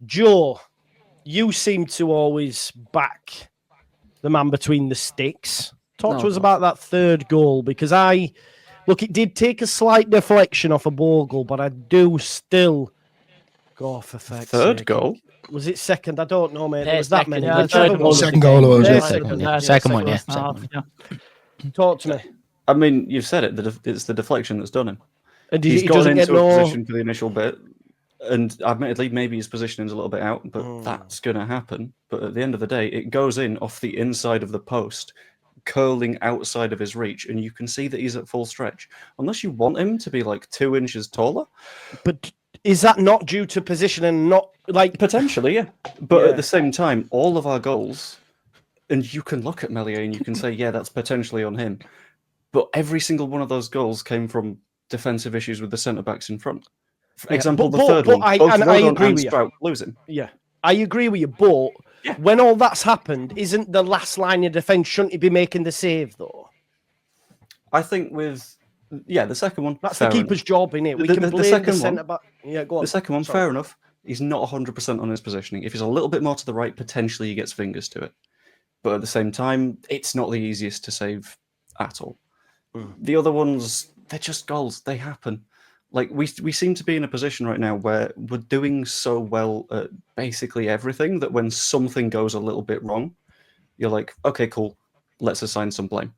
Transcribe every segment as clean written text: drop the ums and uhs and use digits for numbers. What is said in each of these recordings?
Joe, you seem to always back the man between the sticks. Talk to us about that third goal, because it did take a slight deflection off a Bogle, but I do still go for fuck's third sake. goal. Was it second? I don't know, mate. Yeah, There was that many. second, Second goal was it? Second one, yeah. Talk to me. I mean, you've said it. It's the deflection that's done him. And He's he gone doesn't into get a position for the initial bit, and admittedly, maybe his positioning's a little bit out, but that's going to happen. But at the end of the day, it goes in off the inside of the post, curling outside of his reach, and you can see that he's at full stretch. Unless you want him to be like 2 inches taller. But is that not due to position and not like... Potentially, yeah. But at the same time, all of our goals, and you can look at Meslier and you can say, yeah, that's potentially on him. But every single one of those goals came from defensive issues with the centre-backs in front. For example, the third one, I agree with you. Losing. Yeah, I agree with you, but when all that's happened, isn't the last line of defence, shouldn't he be making the save, though? I think with... Yeah, the second one. That's the keeper's job, innit? We can blame the centre-back. Yeah, go on. The second one, fair enough. He's not 100% on his positioning. If he's a little bit more to the right, potentially he gets fingers to it. But at the same time, it's not the easiest to save at all. The other ones, they're just goals. They happen. Like, we seem to be in a position right now where we're doing so well at basically everything that when something goes a little bit wrong, you're like, okay, cool, let's assign some blame.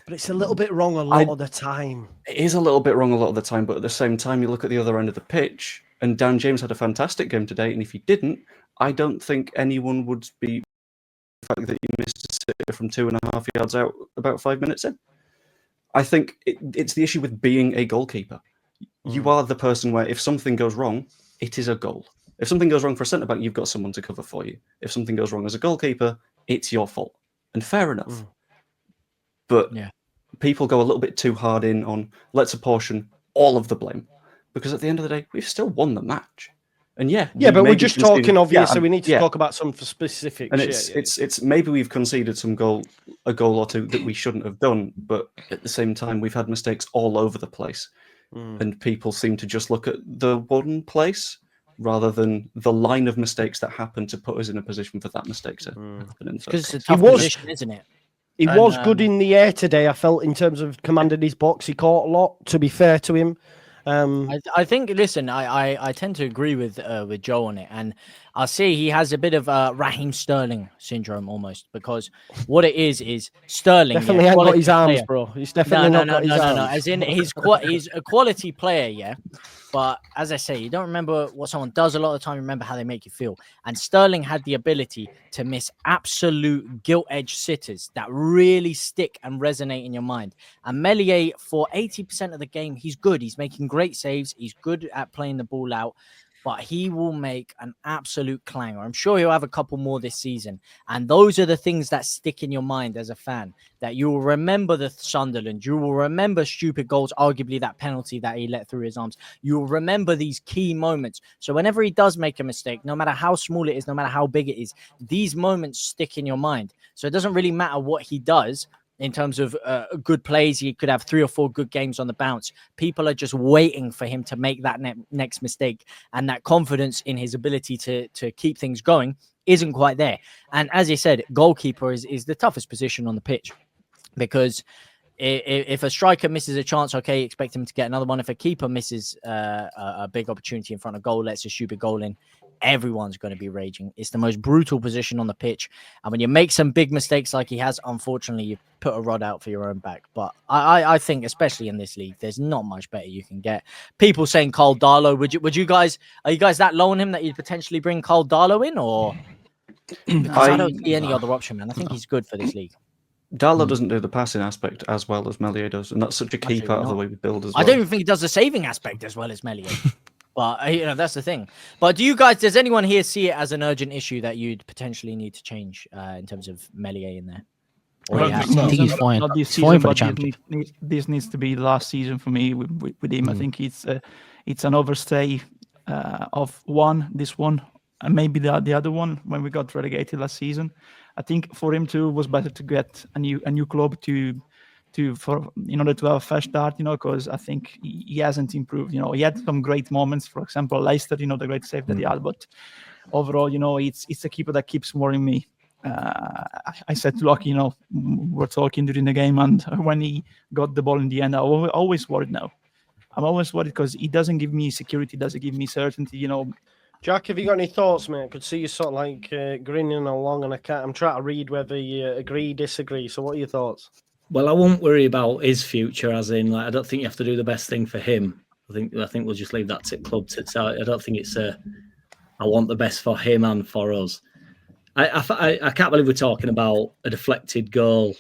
But it's a little bit wrong a lot of the time. It is a little bit wrong a lot of the time, but at the same time, you look at the other end of the pitch, and Dan James had a fantastic game today, and if he didn't, I don't think anyone would be the fact that he missed a sitter from 2.5 yards out about 5 minutes in. I think it's the issue with being a goalkeeper. You are the person where if something goes wrong, it is a goal. If something goes wrong for a centre-back, you've got someone to cover for you. If something goes wrong as a goalkeeper, it's your fault. And fair enough. But people go a little bit too hard in on, let's apportion all of the blame. Because at the end of the day, we've still won the match. And but we're just talking obvious, so we need to talk about some specifics. And it's maybe we've conceded a goal or two that we shouldn't have done, but at the same time, we've had mistakes all over the place. And people seem to just look at the one place rather than the line of mistakes that happen to put us in a position for that mistake to happen. Because it's a tough position, isn't it? He was good in the air today, I felt, in terms of commanding his box. He caught a lot, to be fair to him. I think, listen, I tend to agree with Joe on it, and I'll say he has a bit of Raheem Sterling syndrome almost, because what it is Sterling definitely ain't got his arms, bro. He's definitely not got his arms. No. As in he's a quality player, yeah. But as I say, you don't remember what someone does a lot of the time. You remember how they make you feel. And Sterling had the ability to miss absolute gilt-edged sitters that really stick and resonate in your mind. And Meslier, for 80% of the game, he's good. He's making great saves. He's good at playing the ball out. But he will make an absolute clanger. I'm sure he'll have a couple more this season. And those are the things that stick in your mind as a fan, that you will remember the Sunderland. You will remember stupid goals, arguably that penalty that he let through his arms. You will remember these key moments. So whenever he does make a mistake, no matter how small it is, no matter how big it is, these moments stick in your mind. So it doesn't really matter what he does. In terms of good plays, he could have 3 or 4 good games on the bounce. People are just waiting for him to make that next mistake. And that confidence in his ability to keep things going isn't quite there. And as you said, goalkeeper is the toughest position on the pitch. Because if a striker misses a chance, okay, expect him to get another one. If a keeper misses a big opportunity in front of goal, lets a stupid goal in, everyone's going to be raging. It's the most brutal position on the pitch. And when you make some big mistakes like he has, unfortunately, you put a rod out for your own back. But I think, especially in this league, there's not much better you can get. People saying Carl Darlow, are you guys that low on him that you'd potentially bring Carl Darlow in? Or because I don't see any other option, man. I think he's good for this league. Darlow doesn't do the passing aspect as well as Meslier does, and that's such a key part of the way we build as well. I don't even think he does the saving aspect as well as Meslier. But, that's the thing. But does anyone here see it as an urgent issue that you'd potentially need to change in terms of Meslier in there? I think he's fine. Not this season, but this needs to be the last season for me with him. I think it's an overstay of this one, and maybe the other one when we got relegated last season. I think for him too was better to get a new club to in order to have a fresh start, because I think he hasn't improved. He had some great moments, for example, Leicester, the great save that he had, but overall, it's a keeper that keeps worrying me. I said to Lockie, we're talking during the game, and when he got the ball in the end, I'm always worried now. I'm always worried because he doesn't give me security, doesn't give me certainty, Jack, have you got any thoughts, mate? I could see you sort of like grinning along, and I'm trying to read whether you agree, disagree. So, what are your thoughts? Well, I won't worry about his future, as in, I don't think you have to do the best thing for him. I think we'll just leave that to club to decide. I don't think it's I want the best for him and for us. I can't believe we're talking about a deflected goal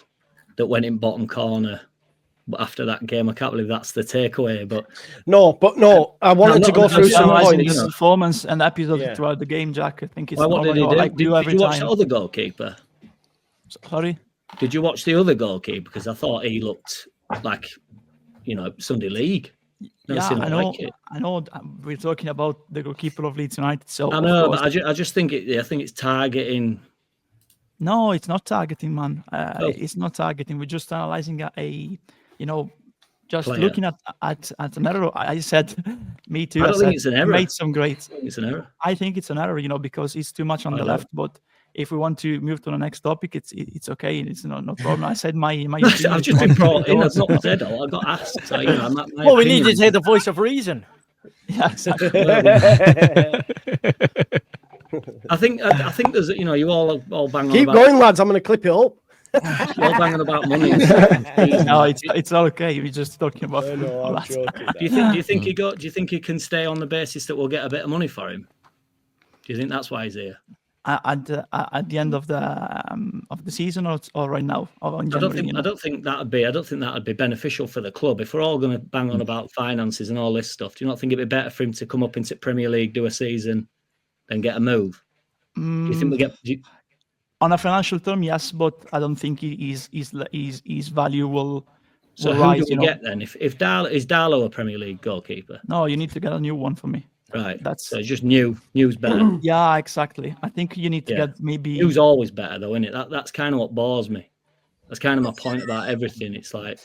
that went in bottom corner. But after that game, I can't believe that's the takeaway. But no, I wanted to go through some points. His performance and episode throughout the game, Jack. I think it's what did he do? Like did you watch the other goalkeeper? Sorry? Did you watch the other goalkeeper? Because I thought he looked like, Sunday League. I know. We're talking about the goalkeeper of Leeds United. So I know, but I just think I think it's targeting. No, it's not targeting, man. It's not targeting. We're just analyzing just player. Looking at an error. I said, me too. I don't think it's an error. Made some great. It's an error. I think it's an error, because it's too much on the left. But if we want to move to the next topic, it's okay. It's no problem. I said my I've just been brought in. I've not said all. I got asked. So, well, we need to hear the voice of reason. Yeah, exactly. I think there's you all bang on. Keep going, lads. I'm going to clip it up. You're all banging about money. No, it's all okay. We're just talking about. I'm joking. Do you think he can stay on the basis that we'll get a bit of money for him? Do you think that's why he's here? At the end of the season, or right now? Or in January, I don't think that'd be beneficial for the club. If we're all going to bang on about finances and all this stuff, do you not think it'd be better for him to come up into Premier League, do a season, then get a move? Do you think we get? On a financial term, yes, but I don't think his value will. So who rise, do we get then? If is Darlow a Premier League goalkeeper? No, you need to get a new one for me. Right. So it's just new's better. Yeah, exactly. I think you need to get maybe. New's always better, though, isn't it? That's kind of what bores me. That's kind of my point about everything. It's like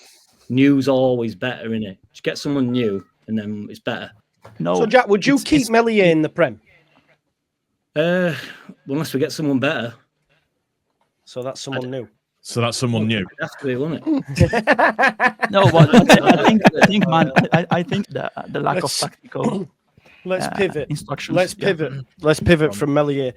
new's always better, isn't it? Just get someone new, and then it's better. No. So Jack, would you keep Meslier in the Prem? Unless we get someone better. So that's someone new. So that's someone new. It has to be, wouldn't it? No, but I think, man, I think the lack of tactical. Let's pivot. Instructions. Let's pivot. Let's pivot from Meslier.